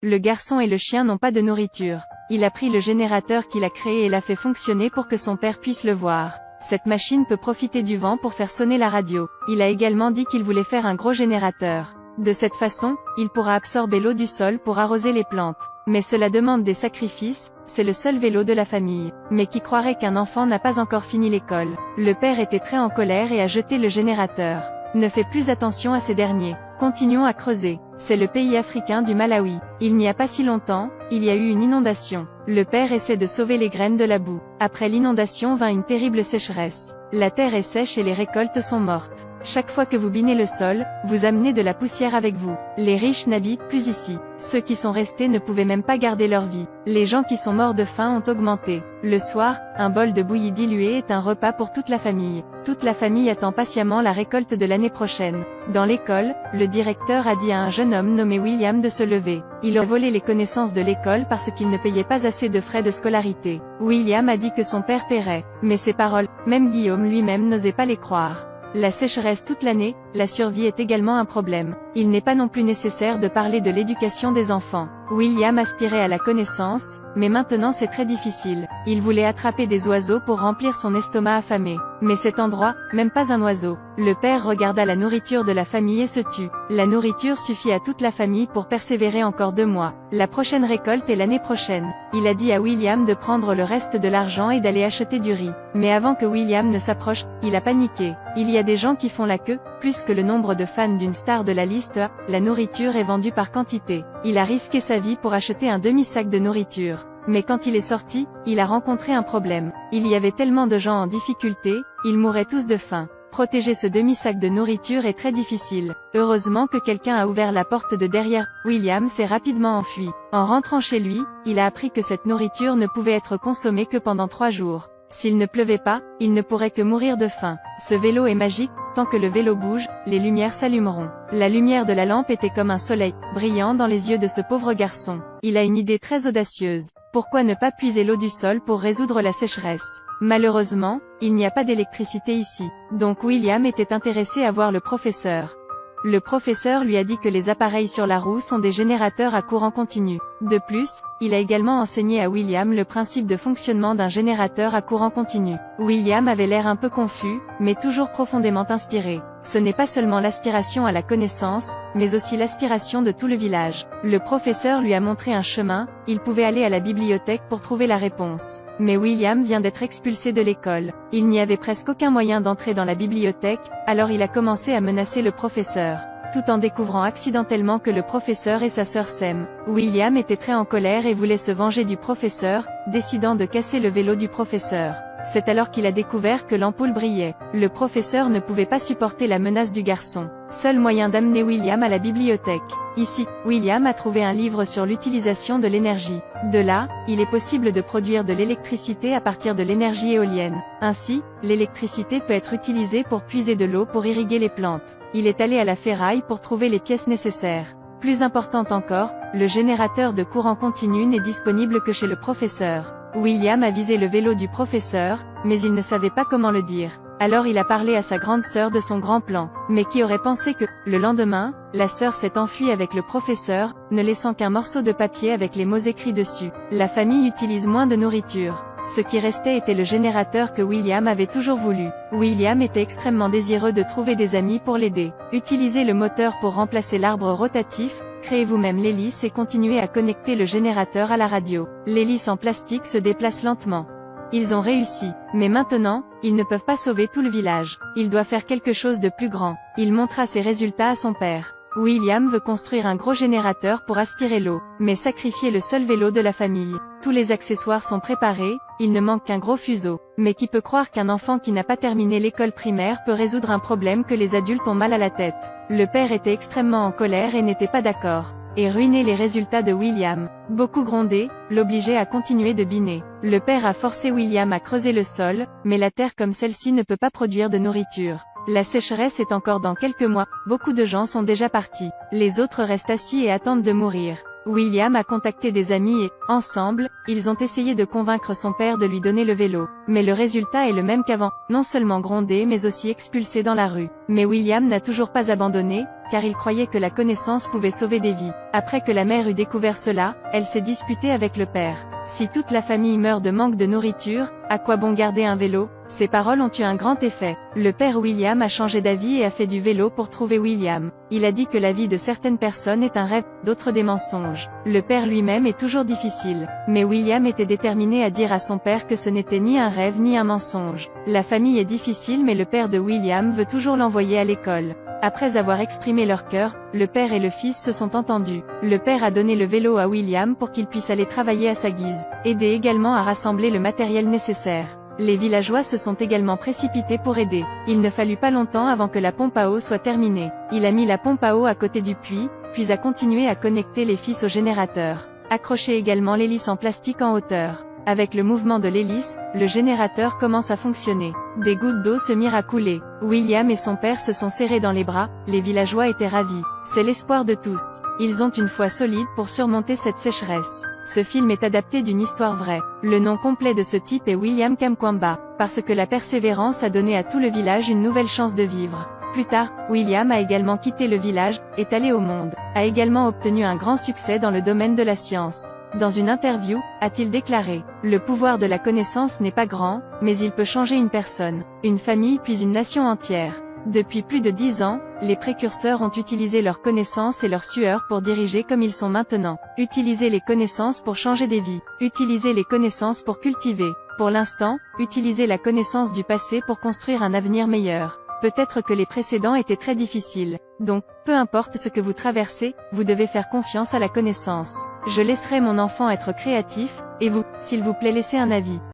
Le garçon et le chien n'ont pas de nourriture. Il a pris le générateur qu'il a créé et l'a fait fonctionner pour que son père puisse le voir. Cette machine peut profiter du vent pour faire sonner la radio. Il a également dit qu'il voulait faire un gros générateur. De cette façon, il pourra absorber l'eau du sol pour arroser les plantes. Mais cela demande des sacrifices, c'est le seul vélo de la famille. Mais qui croirait qu'un enfant n'a pas encore fini l'école? Le père était très en colère et a jeté le générateur. Ne fais plus attention à ces derniers. Continuons à creuser. C'est le pays africain du Malawi. Il n'y a pas si longtemps, il y a eu une inondation. Le père essaie de sauver les graines de la boue. Après l'inondation vint une terrible sécheresse. La terre est sèche et les récoltes sont mortes. Chaque fois que vous binez le sol, vous amenez de la poussière avec vous. Les riches n'habitent plus ici. Ceux qui sont restés ne pouvaient même pas garder leur vie. Les gens qui sont morts de faim ont augmenté. Le soir, un bol de bouillie diluée est un repas pour toute la famille. Toute la famille attend patiemment la récolte de l'année prochaine. Dans l'école, le directeur a dit à un jeune homme nommé William de se lever. Il a volé les connaissances de l'école parce qu'il ne payait pas assez de frais de scolarité. William a dit que son père paierait. Mais ces paroles, même Guillaume lui-même n'osait pas les croire. La sécheresse toute l'année, la survie est également un problème. Il n'est pas non plus nécessaire de parler de l'éducation des enfants. William aspirait à la connaissance, mais maintenant c'est très difficile. Il voulait attraper des oiseaux pour remplir son estomac affamé. Mais cet endroit, même pas un oiseau. Le père regarda la nourriture de la famille et se tut. La nourriture suffit à toute la famille pour persévérer encore 2 mois. La prochaine récolte est l'année prochaine. Il a dit à William de prendre le reste de l'argent et d'aller acheter du riz. Mais avant que William ne s'approche, il a paniqué. Il y a des gens qui font la queue, plus que le nombre de fans d'une star de la liste A, la nourriture est vendue par quantité. Il a risqué sa vie pour acheter un demi-sac de nourriture. Mais quand il est sorti, il a rencontré un problème. Il y avait tellement de gens en difficulté, ils mouraient tous de faim. Protéger ce demi-sac de nourriture est très difficile. Heureusement que quelqu'un a ouvert la porte de derrière. William s'est rapidement enfui. En rentrant chez lui, il a appris que cette nourriture ne pouvait être consommée que pendant 3 jours. S'il ne pleuvait pas, il ne pourrait que mourir de faim. Ce vélo est magique, tant que le vélo bouge, les lumières s'allumeront. La lumière de la lampe était comme un soleil, brillant dans les yeux de ce pauvre garçon. Il a une idée très audacieuse. Pourquoi ne pas puiser l'eau du sol pour résoudre la sécheresse? Malheureusement, il n'y a pas d'électricité ici. Donc William était intéressé à voir le professeur. Le professeur lui a dit que les appareils sur la roue sont des générateurs à courant continu. De plus, il a également enseigné à William le principe de fonctionnement d'un générateur à courant continu. William avait l'air un peu confus, mais toujours profondément inspiré. Ce n'est pas seulement l'aspiration à la connaissance, mais aussi l'aspiration de tout le village. Le professeur lui a montré un chemin, il pouvait aller à la bibliothèque pour trouver la réponse. Mais William vient d'être expulsé de l'école. Il n'y avait presque aucun moyen d'entrer dans la bibliothèque, alors il a commencé à menacer le professeur. Tout en découvrant accidentellement que le professeur et sa sœur s'aiment. William était très en colère et voulait se venger du professeur, décidant de casser le vélo du professeur. C'est alors qu'il a découvert que l'ampoule brillait. Le professeur ne pouvait pas supporter la menace du garçon. Seul moyen d'amener William à la bibliothèque. Ici, William a trouvé un livre sur l'utilisation de l'énergie. De là, il est possible de produire de l'électricité à partir de l'énergie éolienne. Ainsi, l'électricité peut être utilisée pour puiser de l'eau pour irriguer les plantes. Il est allé à la ferraille pour trouver les pièces nécessaires. Plus important encore, le générateur de courant continu n'est disponible que chez le professeur. William a visé le vélo du professeur, mais il ne savait pas comment le dire. Alors il a parlé à sa grande sœur de son grand plan. Mais qui aurait pensé que, le lendemain, la sœur s'est enfuie avec le professeur, ne laissant qu'un morceau de papier avec les mots écrits dessus. La famille utilise moins de nourriture. Ce qui restait était le générateur que William avait toujours voulu. William était extrêmement désireux de trouver des amis pour l'aider. Utilisez le moteur pour remplacer l'arbre rotatif, créez vous-même l'hélice et continuez à connecter le générateur à la radio. L'hélice en plastique se déplace lentement. Ils ont réussi. Mais maintenant, ils ne peuvent pas sauver tout le village. Il doit faire quelque chose de plus grand. Il montra ses résultats à son père. William veut construire un gros générateur pour aspirer l'eau, mais sacrifier le seul vélo de la famille. Tous les accessoires sont préparés, il ne manque qu'un gros fuseau. Mais qui peut croire qu'un enfant qui n'a pas terminé l'école primaire peut résoudre un problème que les adultes ont mal à la tête? Le père était extrêmement en colère et n'était pas d'accord. Et ruiner les résultats de William. Beaucoup grondé, l'obligeait à continuer de biner. Le père a forcé William à creuser le sol, mais la terre comme celle-ci ne peut pas produire de nourriture. La sécheresse est encore dans quelques mois, beaucoup de gens sont déjà partis. Les autres restent assis et attendent de mourir. William a contacté des amis et, ensemble, ils ont essayé de convaincre son père de lui donner le vélo. Mais le résultat est le même qu'avant, non seulement grondé mais aussi expulsé dans la rue. Mais William n'a toujours pas abandonné, car il croyait que la connaissance pouvait sauver des vies. Après que la mère eut découvert cela, elle s'est disputée avec le père. Si toute la famille meurt de manque de nourriture, à quoi bon garder un vélo? Ces paroles ont eu un grand effet. Le père William a changé d'avis et a fait du vélo pour trouver William. Il a dit que la vie de certaines personnes est un rêve, d'autres des mensonges. Le père lui-même est toujours difficile. Mais William était déterminé à dire à son père que ce n'était ni un rêve ni un mensonge. La famille est difficile mais le père de William veut toujours l'envoyer à l'école. Après avoir exprimé leur cœur, le père et le fils se sont entendus. Le père a donné le vélo à William pour qu'il puisse aller travailler à sa guise, aider également à rassembler le matériel nécessaire. Les villageois se sont également précipités pour aider. Il ne fallut pas longtemps avant que la pompe à eau soit terminée. Il a mis la pompe à eau à côté du puits, puis a continué à connecter les fils au générateur. Accroché également l'hélice en plastique en hauteur. Avec le mouvement de l'hélice, le générateur commence à fonctionner. Des gouttes d'eau se mirent à couler. William et son père se sont serrés dans les bras, les villageois étaient ravis. C'est l'espoir de tous. Ils ont une foi solide pour surmonter cette sécheresse. Ce film est adapté d'une histoire vraie. Le nom complet de ce type est William Kamkwamba, parce que la persévérance a donné à tout le village une nouvelle chance de vivre. Plus tard, William a également quitté le village, est allé au monde, a également obtenu un grand succès dans le domaine de la science. Dans une interview, a-t-il déclaré, « Le pouvoir de la connaissance n'est pas grand, mais il peut changer une personne, une famille puis une nation entière. » Depuis plus de 10 ans, les précurseurs ont utilisé leurs connaissances et leur sueur pour diriger comme ils sont maintenant. Utiliser les connaissances pour changer des vies. Utiliser les connaissances pour cultiver. Pour l'instant, utiliser la connaissance du passé pour construire un avenir meilleur. Peut-être que les précédents étaient très difficiles. Donc, peu importe ce que vous traversez, vous devez faire confiance à la connaissance. Je laisserai mon enfant être créatif, et vous, s'il vous plaît laissez un avis.